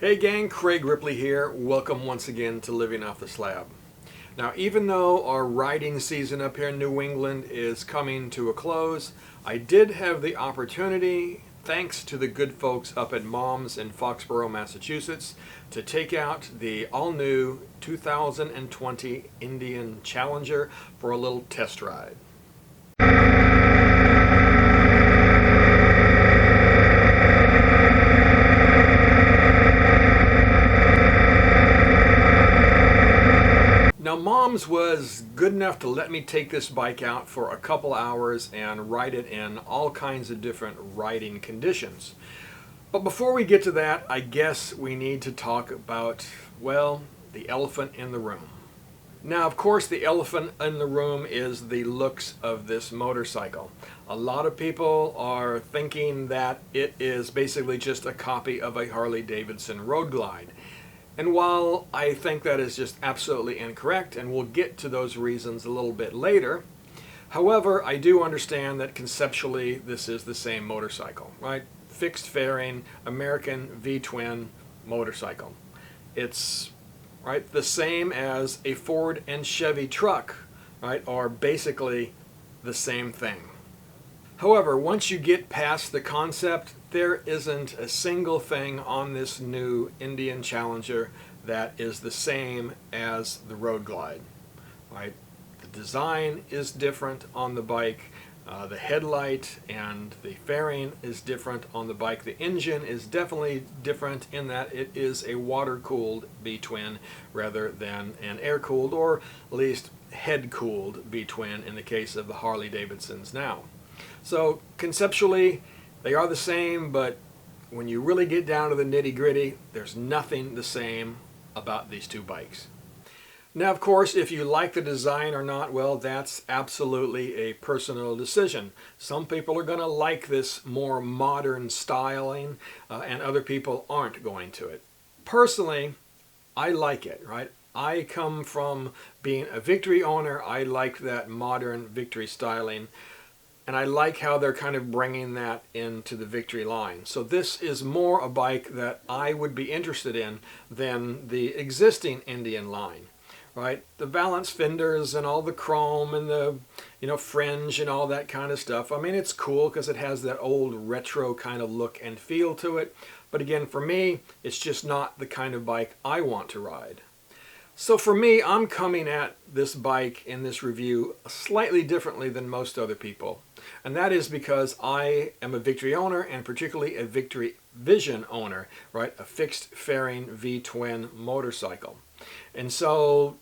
Hey gang, Craig Ripley here. Welcome once again to Living Off the Slab. Now, even though our riding season up here in New England is coming to a close, I did have the opportunity, thanks to the good folks up at Mom's in Foxborough, Massachusetts, to take out the all-new 2020 Indian Challenger for a little test ride. Now, Mom's was good enough to let me take this bike out for a couple hours and ride it in all kinds of different riding conditions. But before we get to that, I guess we need to talk about, well, the elephant in the room. Now, of course, the elephant in the room is the looks of this motorcycle. A lot of people are thinking that it is basically just a copy of a Harley-Davidson Road Glide. And while I think that is just absolutely incorrect, and we'll get to those reasons a little bit later, however, I do understand that conceptually this is the same motorcycle, right? Fixed fairing, American V-twin motorcycle. It's right the same as a Ford and Chevy truck, right? Are basically the same thing. However, once you get past the concept, there isn't a single thing on this new Indian Challenger that is the same as the Road Glide. Right? The design is different on the bike. The headlight and the fairing is different on the bike. The engine is definitely different in that it is a water-cooled V-twin rather than an air-cooled or at least head-cooled V-twin in the case of the Harley-Davidsons now. So conceptually, they are the same, but when you really get down to the nitty-gritty, there's nothing the same about these two bikes. Now, of course, if you like the design or not, well, that's absolutely a personal decision. Some people are going to like this more modern styling, and other people aren't going to it. Personally, I like it, right? I come from being a Victory owner. I like that modern Victory styling. And I like how they're kind of bringing that into the Victory line. So this is more a bike that I would be interested in than the existing Indian line, right? The valance fenders and all the chrome and the, fringe and all that kind of stuff. I mean, it's cool because it has that old retro kind of look and feel to it. But again, for me, it's just not the kind of bike I want to ride. So for me, I'm coming at this bike in this review slightly differently than most other people. And that is because I am a Victory owner, and particularly a Victory Vision owner, right? A fixed fairing V-twin motorcycle. And so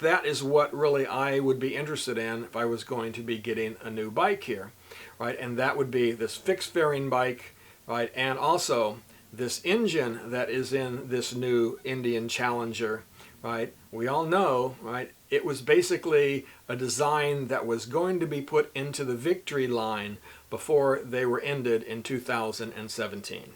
that is what really I would be interested in if I was going to be getting a new bike here, right? And that would be this fixed fairing bike, right? And also this engine that is in this new Indian Challenger, right? We all know, right? It was basically a design that was going to be put into the Victory line before they were ended in 2017.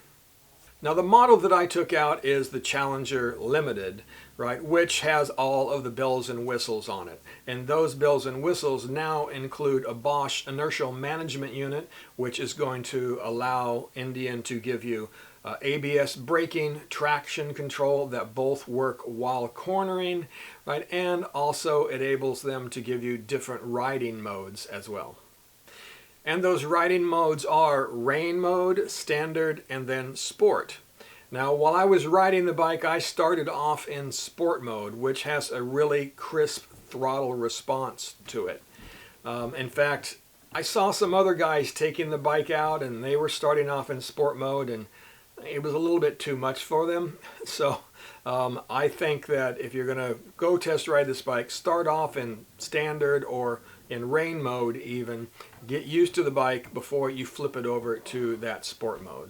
Now, the model that I took out is the Challenger Limited, right? Which has all of the bells and whistles on it. And those bells and whistles now include a Bosch inertial management unit, which is going to allow Indian to give you ABS braking, traction control that both work while cornering, right? And also enables them to give you different riding modes as well. And those riding modes are rain mode, standard, and then sport. Now, while I was riding the bike, I started off in sport mode, which has a really crisp throttle response to it. In fact, I saw some other guys taking the bike out, and they were starting off in sport mode, and it was a little bit too much for them. So I think that if you're going to go test ride this bike, start off in standard or in rain mode even. Get used to the bike before you flip it over to that sport mode.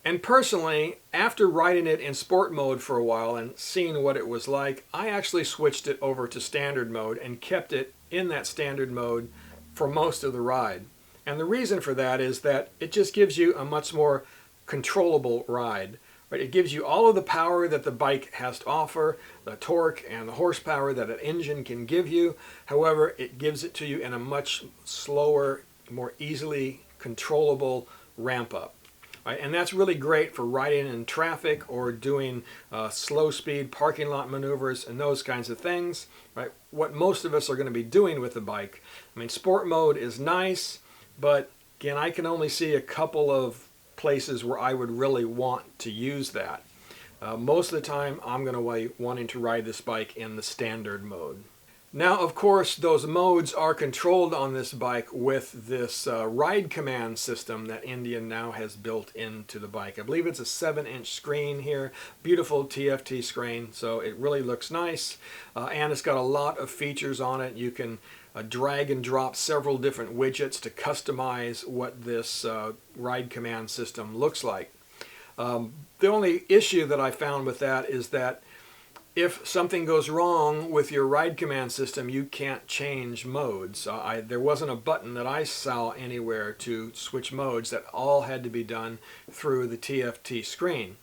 And personally, after riding it in sport mode for a while and seeing what it was like, I actually switched it over to standard mode and kept it in that standard mode for most of the ride. And the reason for that is that it just gives you a much more controllable ride. Right? It gives you all of the power that the bike has to offer, the torque and the horsepower that an engine can give you. However, it gives it to you in a much slower, more easily controllable ramp up. right? And that's really great for riding in traffic or doing slow speed parking lot maneuvers and those kinds of things, right? What most of us are going to be doing with the bike. I mean, sport mode is nice, but again, I can only see a couple of places where I would really want to use that. Most of the time, I'm going to be wanting to ride this bike in the standard mode. Now, of course, those modes are controlled on this bike with this ride command system that Indian now has built into the bike. I believe it's a 7-inch screen here, beautiful TFT screen, so it really looks nice. And it's got a lot of features on it. You can drag and drop several different widgets to customize what this ride command system looks like. The only issue that I found with that is that if something goes wrong with your ride command system, you can't change modes. There wasn't a button that I saw anywhere to switch modes. That all had to be done through the TFT screen.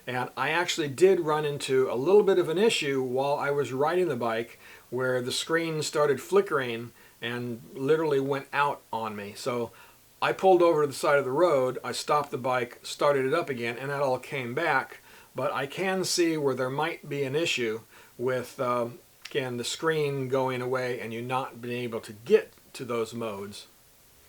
And I actually did run into a little bit of an issue while I was riding the bike where the screen started flickering and literally went out on me. So I pulled over to the side of the road, I stopped the bike, started it up again, and that all came back. But I can see where there might be an issue with, again, the screen going away and you not being able to get to those modes.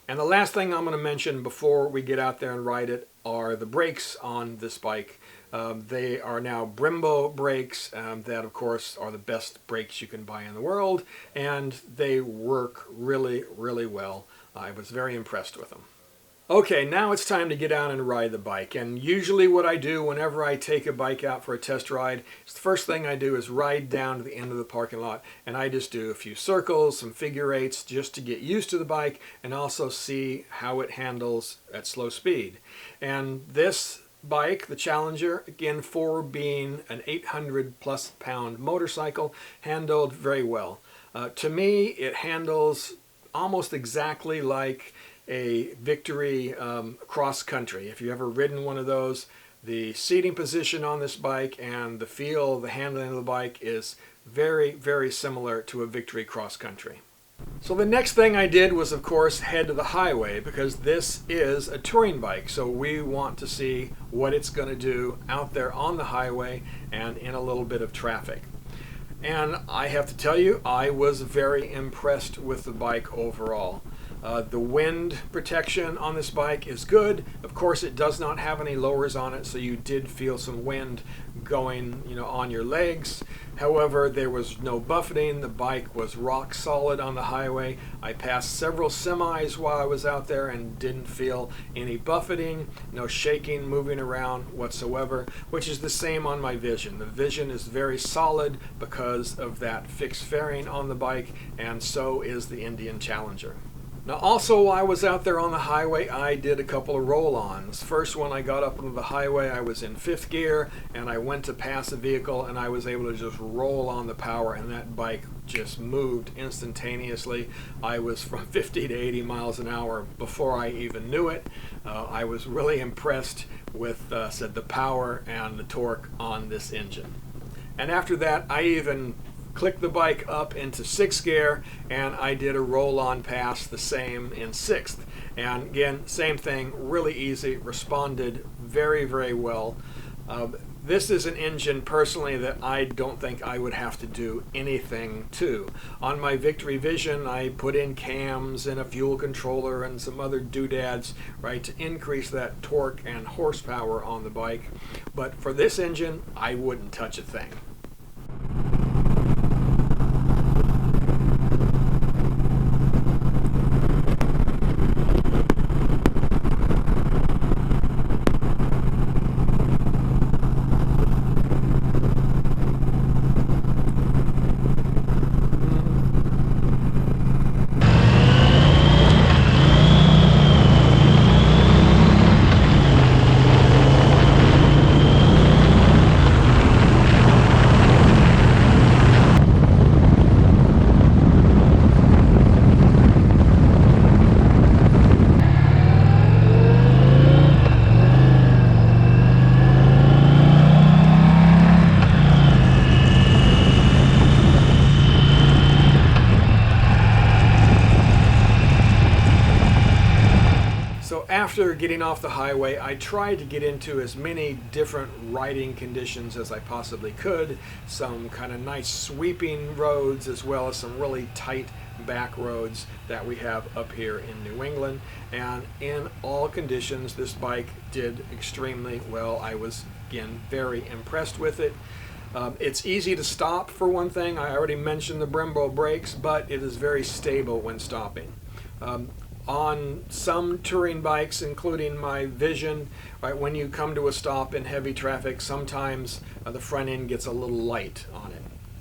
And the last thing I'm going to mention before we get out there and ride it are the brakes on this bike. They are now Brembo brakes that, of course, are the best brakes you can buy in the world, and they work really, really well. I was very impressed with them. Okay, now it's time to get out and ride the bike. And usually what I do whenever I take a bike out for a test ride, the first thing I do is ride down to the end of the parking lot, and I just do a few circles, some figure eights, just to get used to the bike and also see how it handles at slow speed. And this bike, the Challenger, again, for being an 800+ pound motorcycle, handled very well. To me, it handles almost exactly like a Victory cross country. If you've ever ridden one of those, the seating position on this bike and the feel, the handling of the bike is very, very similar to a Victory cross country. So the next thing I did was, of course, head to the highway, because this is a touring bike. So we want to see what it's going to do out there on the highway and in a little bit of traffic. And I have to tell you, I was very impressed with the bike overall. The wind protection on this bike is good. Of course, it does not have any lowers on it, so you did feel some wind going, on your legs. However, there was no buffeting. The bike was rock solid on the highway. I passed several semis while I was out there and didn't feel any buffeting, no shaking, moving around whatsoever, which is the same on my Vision. The Vision is very solid because of that fixed fairing on the bike, and so is the Indian Challenger. Now also, while I was out there on the highway, I did a couple of roll-ons. First, when I got up onto the highway, I was in 5th gear and I went to pass a vehicle and I was able to just roll on the power, and that bike just moved instantaneously. I was from 50 to 80 miles an hour before I even knew it. I was really impressed with the power and the torque on this engine. And after that, I even clicked the bike up into 6th gear and I did a roll-on pass the same in 6th. And again, same thing, really easy, responded very, very well. This is an engine personally that I don't think I would have to do anything to. On my Victory Vision, I put in cams and a fuel controller and some other doodads, right, to increase that torque and horsepower on the bike. But for this engine, I wouldn't touch a thing. after getting off the highway, I tried to get into as many different riding conditions as I possibly could. Some kind of nice sweeping roads, as well as some really tight back roads that we have up here in New England. And in all conditions, this bike did extremely well. I was, again, very impressed with it. It's easy to stop, for one thing. I already mentioned the Brembo brakes, but it is very stable when stopping. On some touring bikes, including my Vision, right, when you come to a stop in heavy traffic, sometimes the front end gets a little light on it.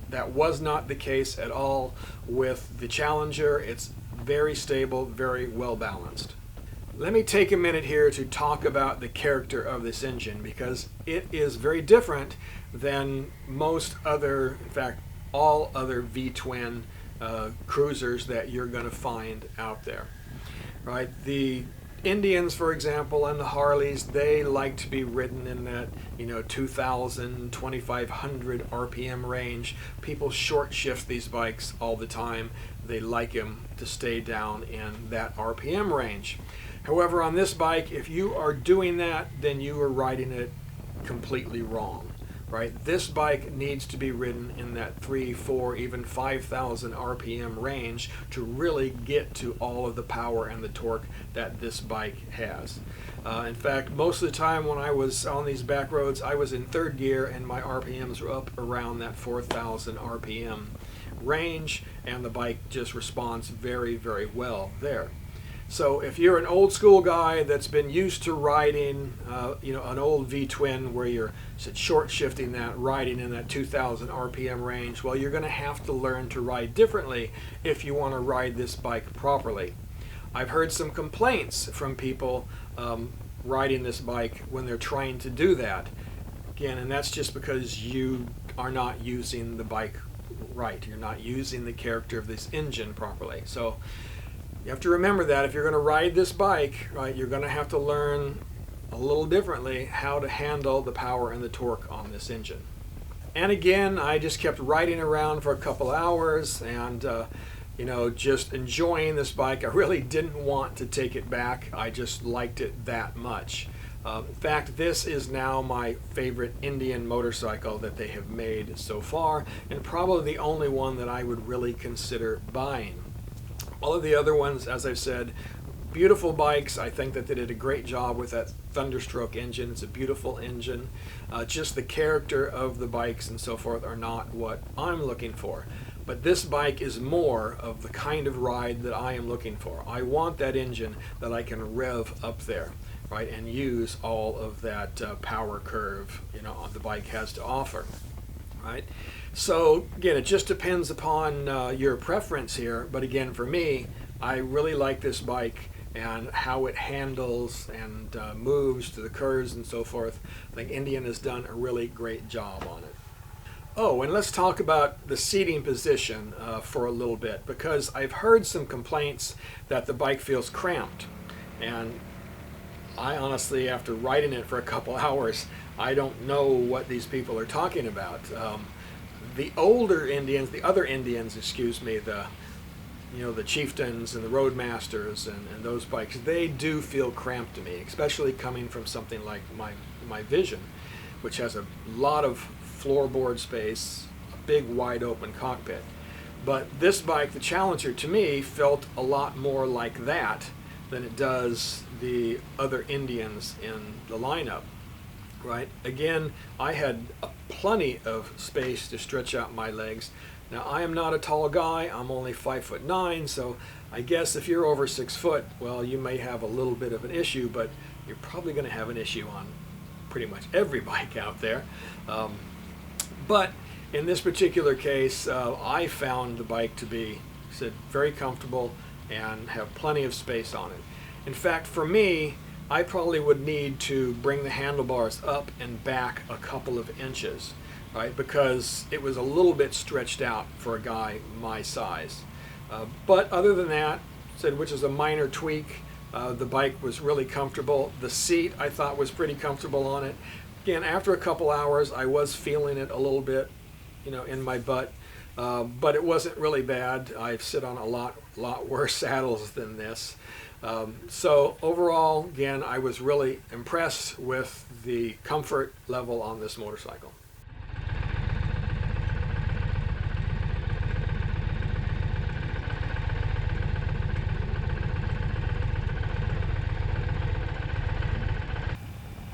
That was not the case at all with the Challenger. It's very stable, very well balanced. Let me take a minute here to talk about the character of this engine, because it is very different than most other, in fact, all other V-twin cruisers that you're going to find out there. Right? The Indians, for example, and the Harleys, they like to be ridden in that 2,000, 2,500 RPM range. People short shift these bikes all the time. They like them to stay down in that RPM range. However, on this bike, if you are doing that, then you are riding it completely wrong. Right? This bike needs to be ridden in that 3, 4, even 5,000 RPM range to really get to all of the power and the torque that this bike has. In fact, most of the time when I was on these back roads, I was in third gear and my RPMs were up around that 4,000 RPM range, and the bike just responds very, very well there. So if you're an old school guy that's been used to riding, an old V-twin where you're short shifting that, riding in that 2,000 RPM range, well, you're going to have to learn to ride differently if you want to ride this bike properly. I've heard some complaints from people riding this bike when they're trying to do that. Again, and that's just because you are not using the bike right. You're not using the character of this engine properly. So you have to remember that if you're going to ride this bike, right, you're going to have to learn a little differently how to handle the power and the torque on this engine. And again, I just kept riding around for a couple hours and just enjoying this bike. I really didn't want to take it back. I just liked it that much. In fact, this is now my favorite Indian motorcycle that they have made so far, and probably the only one that I would really consider buying. All of the other ones, as I've said, beautiful bikes. I think that they did a great job with that Thunderstroke engine. It's a beautiful engine. Just the character of the bikes and so forth are not what I'm looking for. But this bike is more of the kind of ride that I am looking for. I want that engine that I can rev up there, right, and use all of that power curve the bike has to offer. Right? So again, it just depends upon your preference here, but again, for me, I really like this bike and how it handles and moves to the curves and so forth. I think Indian has done a really great job on it. Oh, and let's talk about the seating position for a little bit, because I've heard some complaints that the bike feels cramped, and I honestly, after riding it for a couple hours, I don't know what these people are talking about. The older Indians, the other Indians, the Chieftains and the Roadmasters and those bikes, they do feel cramped to me, especially coming from something like my Vision, which has a lot of floorboard space, a big wide open cockpit. But this bike, the Challenger, to me felt a lot more like that than it does the other Indians in the lineup. Right? Again, I had plenty of space to stretch out my legs. Now, I am not a tall guy. I'm only 5'9", so I guess if you're over 6 foot, well, you may have a little bit of an issue, but you're probably going to have an issue on pretty much every bike out there. But in this particular case, I found the bike to be very comfortable and have plenty of space on it. In fact, for me, I probably would need to bring the handlebars up and back a couple of inches, right? Because it was a little bit stretched out for a guy my size. But other than that, which is a minor tweak, the bike was really comfortable. The seat I thought was pretty comfortable on it. Again, after a couple hours, I was feeling it a little bit, in my butt. but it wasn't really bad. I've sit on a lot worse saddles than this. So overall, again, I was really impressed with the comfort level on this motorcycle.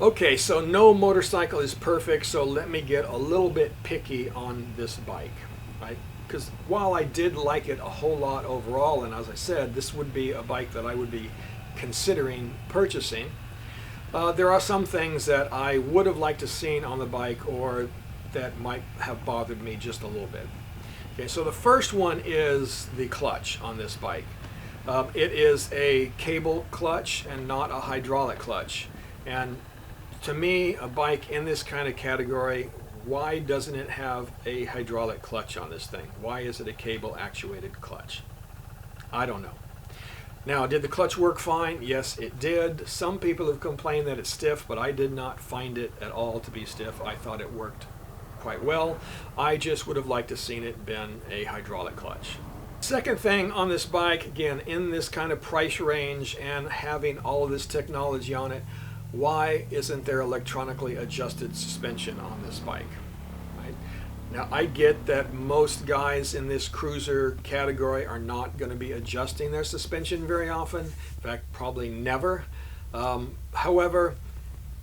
Okay, so no motorcycle is perfect, so let me get a little bit picky on this bike, right? Because while I did like it a whole lot overall, and as I said, this would be a bike that I would be considering purchasing, there are some things that I would have liked to seen on the bike or that might have bothered me just a little bit. Okay, so the first one is the clutch on this bike. It is a cable clutch and not a hydraulic clutch. And to me, a bike in this kind of category, why doesn't it have a hydraulic clutch on this thing? Why is it a cable actuated clutch? I don't know. Now, did the clutch work fine? Yes, it did. Some people have complained that it's stiff, but I did not find it at all to be stiff. I thought it worked quite well. I just would have liked to seen it been a hydraulic clutch. Second thing on this bike, again, in this kind of price range and having all of this technology on it, why isn't there electronically adjusted suspension on this bike? Right? Now, I get that most guys in this cruiser category are not going to be adjusting their suspension very often. In fact, probably never. However,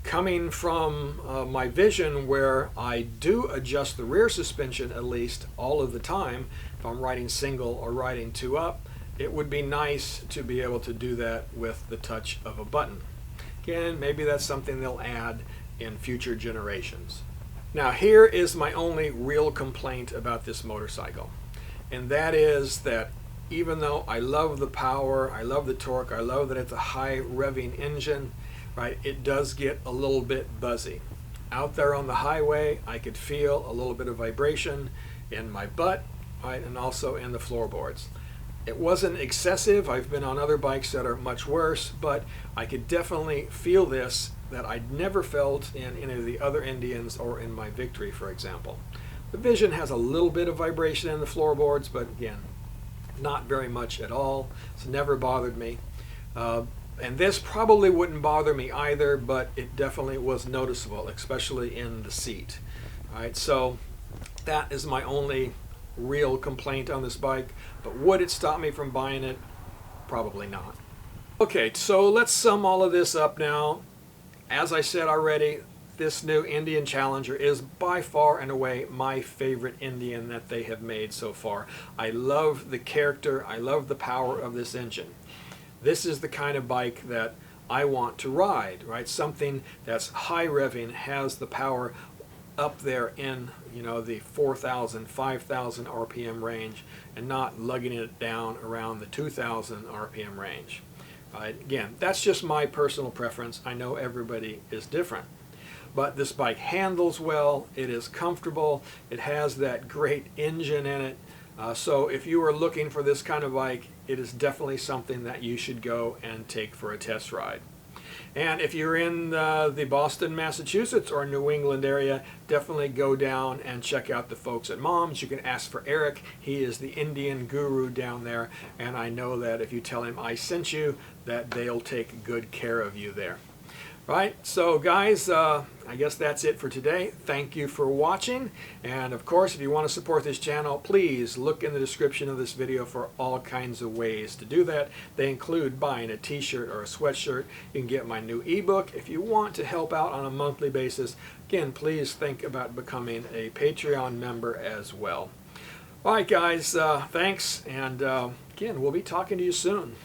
coming from my vision where I do adjust the rear suspension at least all of the time, if I'm riding single or riding two up, it would be nice to be able to do that with the touch of a button. Again, maybe that's something they'll add in future generations. Now, here is my only real complaint about this motorcycle, and that is that even though I love the power, I love the torque, I love that it's a high revving engine, right, it does get a little bit buzzy. Out there on the highway, I could feel a little bit of vibration in my butt, right, and also in the floorboards. It wasn't excessive. I've been on other bikes that are much worse, but I could definitely feel this that I'd never felt in any of the other Indians or in my Victory, for example. The Vision has a little bit of vibration in the floorboards, but again, not very much at all. It's never bothered me. And this probably wouldn't bother me either, but it definitely was noticeable, especially in the seat. All right, so that is my only real complaint on this bike, but would it stop me from buying it? Probably not. Okay, so let's sum all of this up now. As I said already, this new Indian Challenger is by far and away my favorite Indian that they have made so far. I love the character, I love the power of this engine. This is the kind of bike that I want to ride, right? Something that's high revving, has the power up there in, you know, the 4,000, 5,000 RPM range, and not lugging it down around the 2,000 RPM range. Again, that's just my personal preference. I know everybody is different. But this bike handles well, it is comfortable, it has that great engine in it. So if you are looking for this kind of bike, it is definitely something that you should go and take for a test ride. And if you're in the Boston, Massachusetts or New England area, definitely go down and check out the folks at Mom's. You can ask for Eric. He is the Indian guru down there, and I know that if you tell him I sent you, that they'll take good care of you there. Right, so guys, I guess that's it for today. Thank you for watching, and of course, if you want to support this channel, please look in the description of this video for all kinds of ways to do that. They include buying a t-shirt or a sweatshirt. You can get my new ebook. If you want to help out on a monthly basis, again, please think about becoming a Patreon member as well. All right, guys, thanks, and again, we'll be talking to you soon.